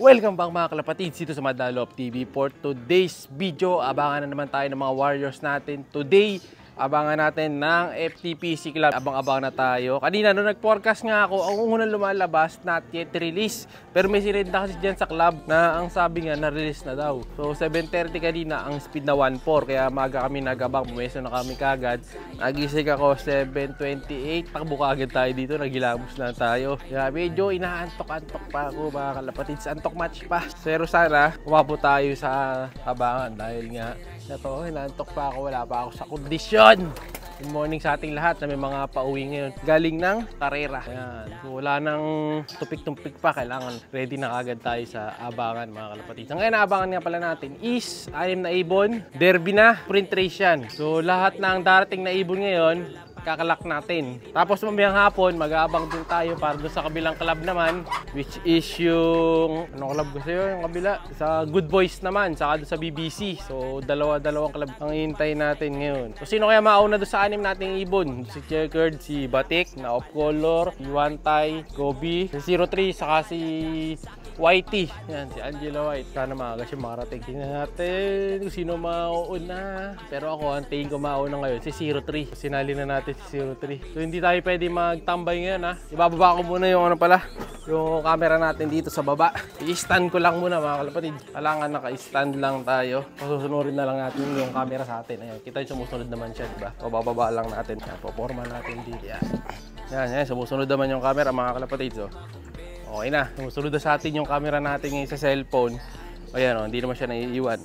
Welcome back mga kalapatids dito sa Madalop TV. For today's video, abangan na naman tayo ng mga warriors natin. Today, abangan natin ng FTPC Club. Abang-abang na tayo. Kanina nung nag-forecast nga ako, ang unang lumalabas, not yet release. Pero may sinenda kasi dyan sa club na ang sabi nga, na-release na daw. So 7:30 kanina, ang speed na 1.4. Kaya maga kami nagabang, pumeso na kami kagad. Nagising ako 7:28. Takbo kagad tayo dito, nagilamos na tayo. Kaya medyo inaantok-antok pa ako mga kalapatids. Antok match pa. Pero sana, umabot tayo sa abangan dahil nga ito, inaantok pa ako, wala pa ako sa kondisyon. Good morning sa ating lahat na may mga pauwi ngayon. Galing ng karera. Ayan. So, wala nang tupik-tumpik pa. Kailangan ready na kagad tayo sa abangan mga kalapatids. Ang ngayon na abangan nga pala natin is 6 na ibon, derby na, sprint race yan. So lahat ng darating na ibon ngayon, kakalak natin. Tapos mamayang hapon, mag-aabang din tayo para doon sa kabilang club naman, which is yung, anong club kasi yun? Yung kabila, sa Good Boys naman, saka doon sa BBC. So, dalawang club ang hintayin natin ngayon. So, sino kaya mauna doon sa 6 nating ibon? Si Checkered, si Batik, na Off Color, si Wantay, Gobi, si 03, saka si Whitey. Yan, si Angela White. Sana maaga siya makarating. Tingnan natin kung sino mauna. Pero ako, ang tingin ko mauna ngayon, si 03. Sinali na natin si 03. So, hindi tayo pwede magtambay ngayon, ha. Ibababa ko muna yung yung camera natin dito sa baba. I-stand ko lang muna, mga kalapatid. Kailangan naka-stand lang tayo. Pasusunurin na lang natin yung camera sa atin. Ayan, kita yung sumusunod naman siya, diba? O, bababa lang natin. Yan, poporma natin dito. Yan, sumusunod naman yung camera, mga kalapatid. So, okay na, sumusunod na sa atin yung camera natin ngayon sa cellphone. Ayan, hindi naman siya naiiwan.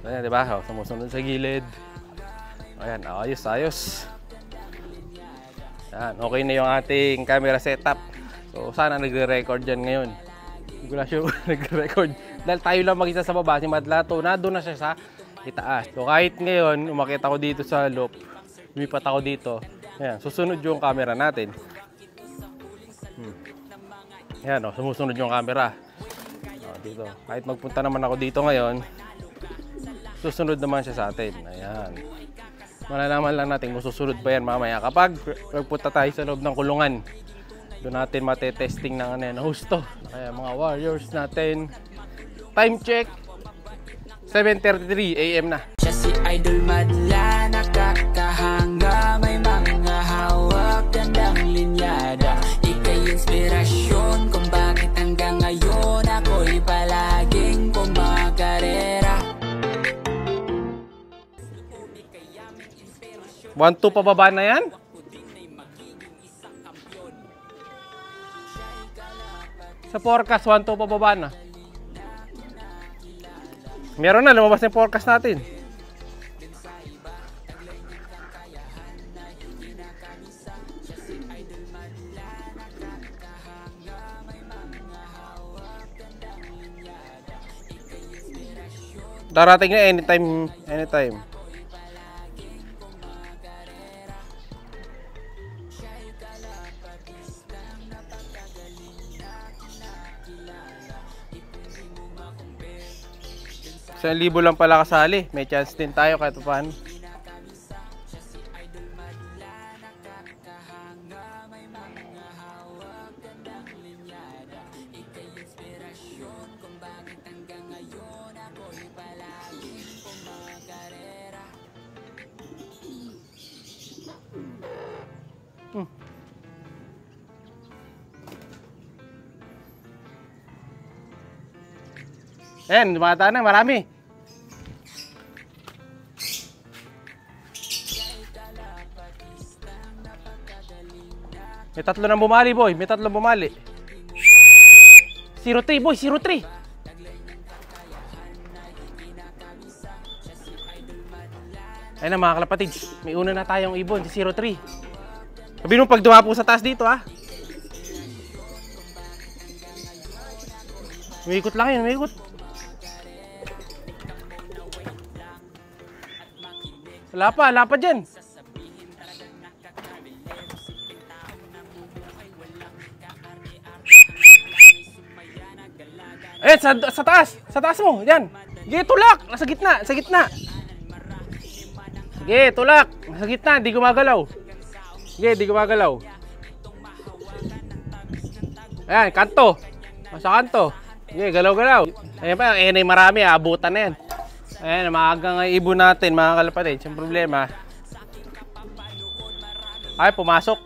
Ayan, diba? Sumusunod sa gilid. Ayan, ayos. Ayan, okay na yung ating camera setup. So, sana nagre-record dyan ngayon. Hindi ko na sure nagre-record. Dahil tayo lang mag-isa sa baba, si Madlato, nandun na siya sa itaas. So, kahit ngayon, umakit ako dito sa loop, lumipat ako dito. Ayan, susunod yung camera natin. Yan, sumusunod yung camera. Dito. Kahit magpunta naman ako dito ngayon, susunod naman siya sa atin. Ayan. Malalaman lang natin kung susunod pa yan mamaya. Kapag magpunta tayo sa loob ng kulungan, doon natin matetesting ng husto. Kaya mga warriors natin. Time check, 7:33 AM na. Siya si Idol Madla, nakakahanga, may mga hawak, gandang linyada. Ika'y inspirasyon kung bakit hanggang ngayon ako'y palaging kumakarera. 1-2 pababa na yan? Sa forecast, 1-2 pababa na. Meron na, lumabas na yung forecast natin. Darating na anytime. Sa 1,000 lang pala kasali. May chance din tayo kahit paano. Ayan, dumata na, marami. May 3 nang bumali, boy. May 3 bumali. 03, boy. 03. Ayun na, mga kalapatids. May una na tayong ibon, si 03. Sabihin mo pag dumapo sa taas dito, ha. Umiikot lang yun, umiikot. Wala pa dyan. Ayan, sa taas mo, yan. Sige, tulak, nasa gitna. Sige, tulak, nasa gitna, di gumagalaw. Sige, di gumagalaw. Ayan, kanto. Nasa kanto. Okay, galaw-galaw. Ayan pa, ayan ay marami, abutan na yan. Ayan, maagang ibon natin, mga kalapatid. Yung problema. Ay, pumasok.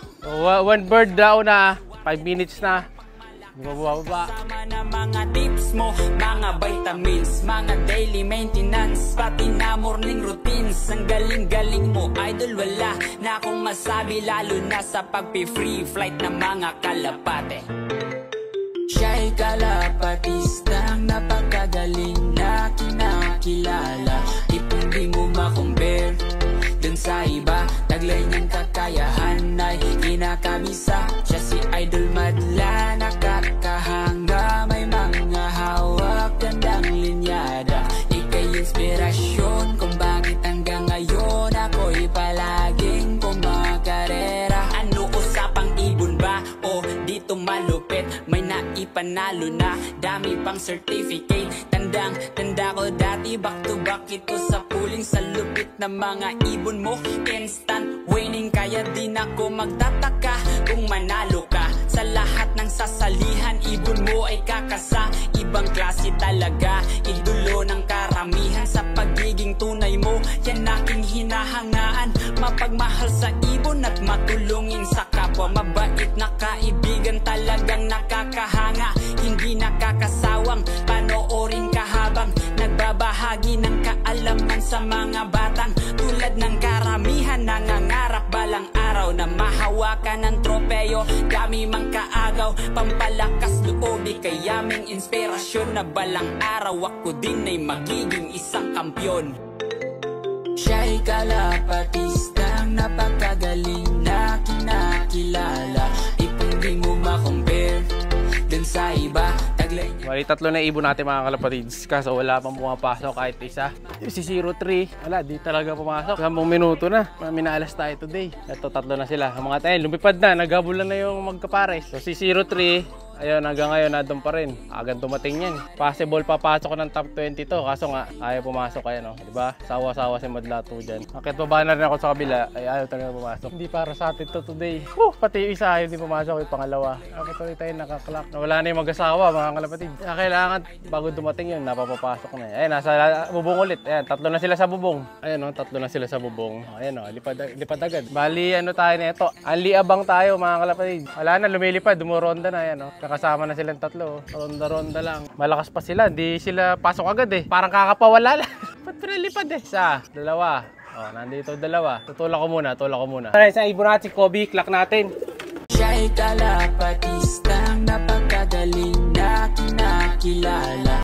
One bird daw na, 5 minutes na. Baba. Sama na mga tips mo, mga vitamins, mga daily maintenance, pati na morning routines. Ang galing-galing mo, idol, wala na akong masabi, lalo na sa pagpi-free flight ng mga kalapate. Siya'y kalapatistang napakagaling na kinakilala. Di mo ma-compare dun sa iba, taglay niyang kakayahan ay kinakabisa. Siya si Idol Madla, nakakahanga, may mga hawak, gandang linyada. Ika'y inspirasyon kung bakit hanggang ngayon ako'y palaging kumakarera. Ano usapang ibon ba? O dito malupit, may naipanalo na, dami pang certificate. Tanda ko dati, back to back ito sa puling, sa lupit ng mga ibon mo. Instant winning, kaya di na ako magtataka kung manalo ka. Sa lahat ng sasalihan, ibon mo ay kakasa. Ibang klase talaga, idolo ng karamihan. Sa pagiging tunay mo, yan aking hinahangaan. Mapagmahal sa ibon at matulungin sa kapwa. Mabait na kaibigan, talagang nakakahanga. Hindi nakakasawang panoorin ka habang nagbabahagi ng kaalaman sa mga batang tulad ng karamihan. Nangangarap balang araw na mahawakan ng tropeyo. Dami mang kaagaw, pampalakas loob, kayaming inspirasyon na balang araw ako din ay magiging isang kampyon. Siya'y kalapatistang napakagaling na kinakilala. Di mo ma-compare dun sa iba, taglay niya. Bali, 3 na ibon natin, mga kalapatids. Kaso wala pang pumapasok kahit isa. Yung si 03, wala, di talaga pumasok. 10 minuto na, minalas tayo today. Ito, 3 na sila. Ang mga tayo, lumipad na, naghabulan na yung magkapares. So si 03, ayun, hanggang ngayon nadun pa rin. Agang dumating yan. Possible papasok ng top 20 to. Kaso nga, ayaw pumasok kaya, no? Diba? Sawa-sawa si Madlato dyan. Akit baba na rin ako sa kabila. Ay, ayaw talaga pumasok. Hindi para sa atin to today. Pati yung isa ayaw di pumasok. Yung pangalawa. Ako tuloy tayo nakaklak. Wala na yung mag-asawa, mga kalapatid. Kailangan, bago dumating yun, napapapasok na. Ayan, nasa bubong ulit. Ayan, 3 na sila sa bubong. Ayan, no? 3 na sila sa bubong. Ayan, no? Lipad agad. Bali, ano tayo na ito? Anli abang tayo, mga kalapatid. Wala na, lumilipad. Dumuronda na. Ayan, no? Kasama na silang 3, ronda-ronda lang. Malakas pa sila, hindi sila pasok agad eh. Parang kakapawala lang. Ba't pinalipad eh? 1, 2. Oh, nandito 2. Tutulak ko muna. Alright, sa ibon natin, Kobe, clock natin. Siya'y kalapatistang napakagaling na kinakilala.